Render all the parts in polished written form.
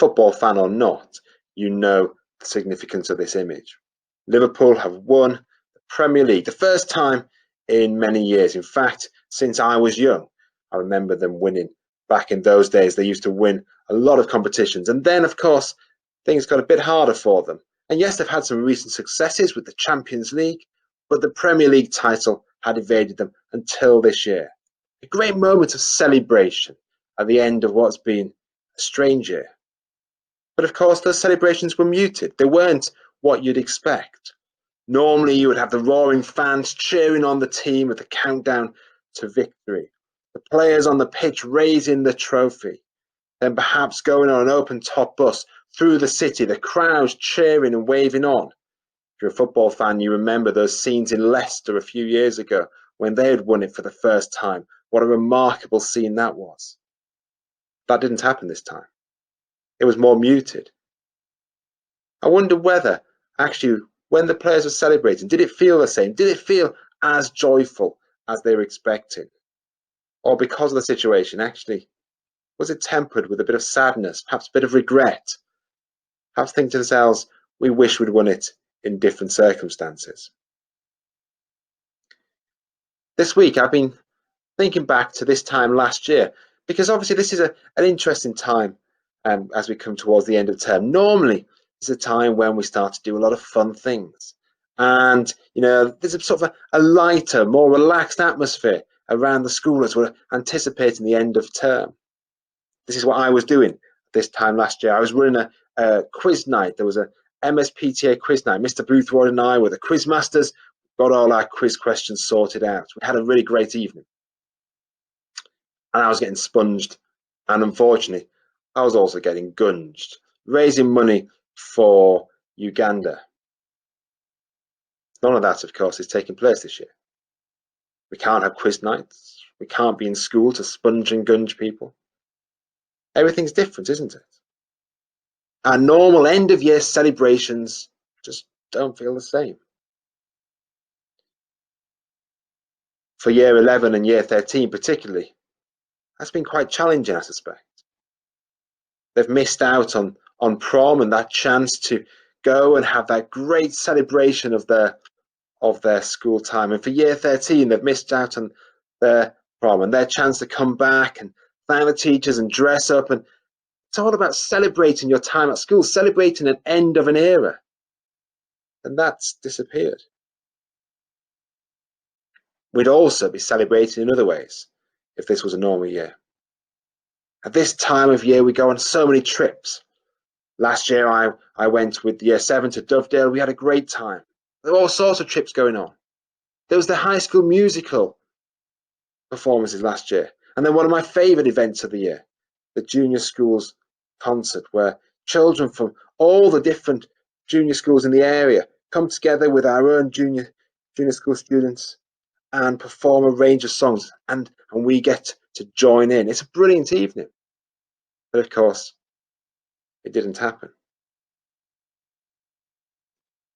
football fan or not, you know the significance of this image. Liverpool have won the Premier League, the first time in many years. In fact, since I was young, I remember them winning. Back in those days, they used to win a lot of competitions. And then, of course, things got a bit harder for them. And yes, they've had some recent successes with the Champions League, but the Premier League title had evaded them until this year. A great moment of celebration at the end of what's been a strange year. But of course, those celebrations were muted. They weren't what you'd expect. Normally, you would have the roaring fans cheering on the team at the countdown to victory, the players on the pitch raising the trophy, then perhaps going on an open-top bus through the city, the crowds cheering and waving on. If you're a football fan, you remember those scenes in Leicester a few years ago when they had won it for the first time. What a remarkable scene that was. That didn't happen this time. It was more muted. I wonder whether, actually, when the players were celebrating, did it feel the same? Did it feel as joyful as they were expecting? Or because of the situation, actually, was it tempered with a bit of sadness, perhaps a bit of regret? Perhaps thinking to themselves, we wish we'd won it in different circumstances. This week, I've been thinking back to this time last year, because obviously this is an interesting time as we come towards the end of term. Normally, it's a time when we start to do a lot of fun things. And, there's a sort of a lighter, more relaxed atmosphere around the school as we're anticipating the end of term. This is what I was doing this time last year. I was running a quiz night. There was a MSPTA quiz night. Mr. Boothroyd and I were the quiz masters, got all our quiz questions sorted out. We had a really great evening. And I was getting sponged. And unfortunately, I was also getting gunged, raising money for Uganda. None of that, of course, is taking place this year. We can't have quiz nights. We can't be in school to sponge and gunge people. Everything's different, isn't it? Our normal end-of-year celebrations just don't feel the same. For year 11 and year 13 particularly, that's been quite challenging, I suspect. They've missed out on prom and that chance to go and have that great celebration of their school time. And for year 13, they've missed out on their prom and their chance to come back and thank the teachers and dress up. And it's all about celebrating your time at school, celebrating an end of an era. And that's disappeared. We'd also be celebrating in other ways if this was a normal year. At this time of year, we go on so many trips. Last year, I went with year 7 to Dovedale. We had a great time. There were all sorts of trips going on. There was the High School Musical performances last year. And then one of my favourite events of the year, the Junior Schools concert, where children from all the different junior schools in the area come together with our own junior school students and perform a range of songs, and we get to join in. It's a brilliant evening. But of course, it didn't happen.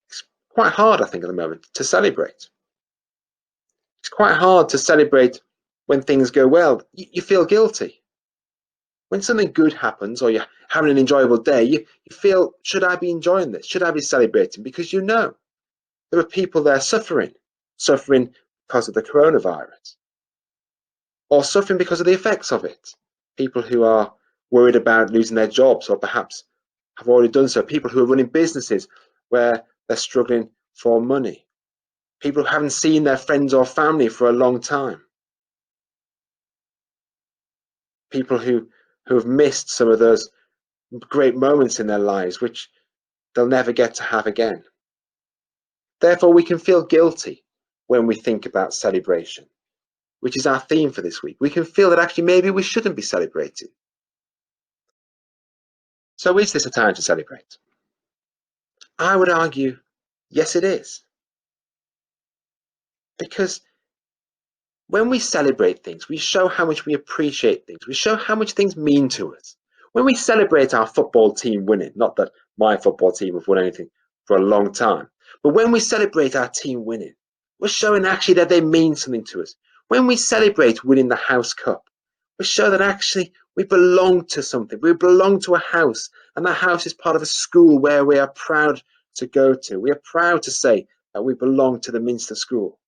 It's quite hard, I think, at the moment to celebrate. It's quite hard to celebrate when things go well. You feel guilty. When something good happens or you're having an enjoyable day, you feel, should I be enjoying this? Should I be celebrating? Because you know there are people there suffering because of the coronavirus, or suffering because of the effects of it. People who are worried about losing their jobs, or perhaps have already done so. People who are running businesses where they're struggling for money. People who haven't seen their friends or family for a long time. People who have missed some of those great moments in their lives, which they'll never get to have again. Therefore, we can feel guilty when we think about celebration, which is our theme for this week. We can feel that actually maybe we shouldn't be celebrating. So is this a time to celebrate? I would argue, yes, it is. Because when we celebrate things, we show how much we appreciate things. We show how much things mean to us. When we celebrate our football team winning, not that my football team have won anything for a long time, but when we celebrate our team winning, we're showing actually that they mean something to us. When we celebrate winning the House Cup, we show that actually We belong to something. We belong to a house, and that house is part of a school where we are proud to go to. We are proud to say that we belong to the Minster School.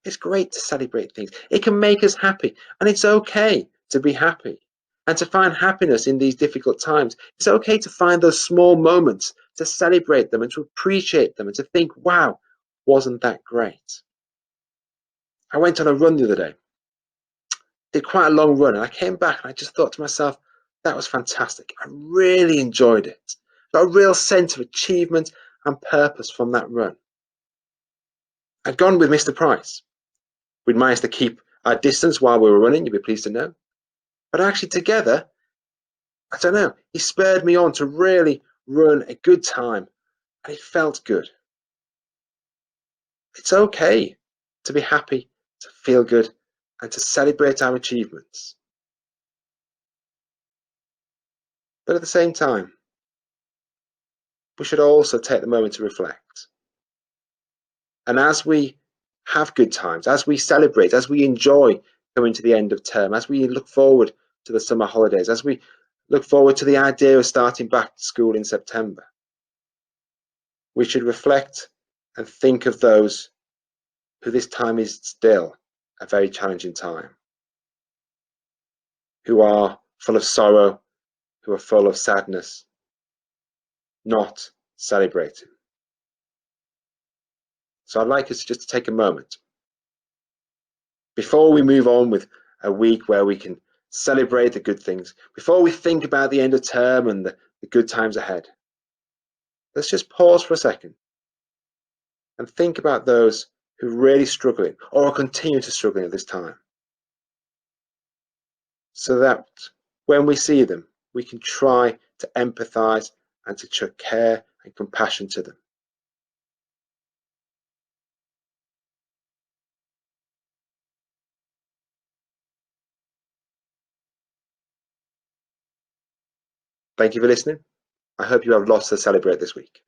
It's great to celebrate things. It can make us happy, and it's okay to be happy and to find happiness in these difficult times. It's okay to find those small moments, to celebrate them and to appreciate them and to think, wow, wasn't that great? I went on a run the other day, did quite a long run, and I came back and I just thought to myself, that was fantastic. I really enjoyed it. Got a real sense of achievement and purpose from that run. I'd gone with Mr. Price. We'd managed to keep our distance while we were running, you'd be pleased to know. But actually together, I don't know, he spurred me on to really run a good time, and it felt good. It's okay to be happy, to feel good, and to celebrate our achievements. But at the same time, we should also take the moment to reflect. And as we have good times, as we celebrate, as we enjoy coming to the end of term, as we look forward to the summer holidays, as we look forward to the idea of starting back to school in September, we should reflect and think of those who this time is still a very challenging time, who are full of sorrow, who are full of sadness, not celebrating. So I'd like us just to take a moment before we move on with a week where we can celebrate the good things, before we think about the end of term and the good times ahead. Let's just pause for a second and think about those who are really struggling or are continuing to struggle at this time, so that when we see them, we can try to empathize and to show care and compassion to them. Thank you for listening. I hope you have lots to celebrate this week.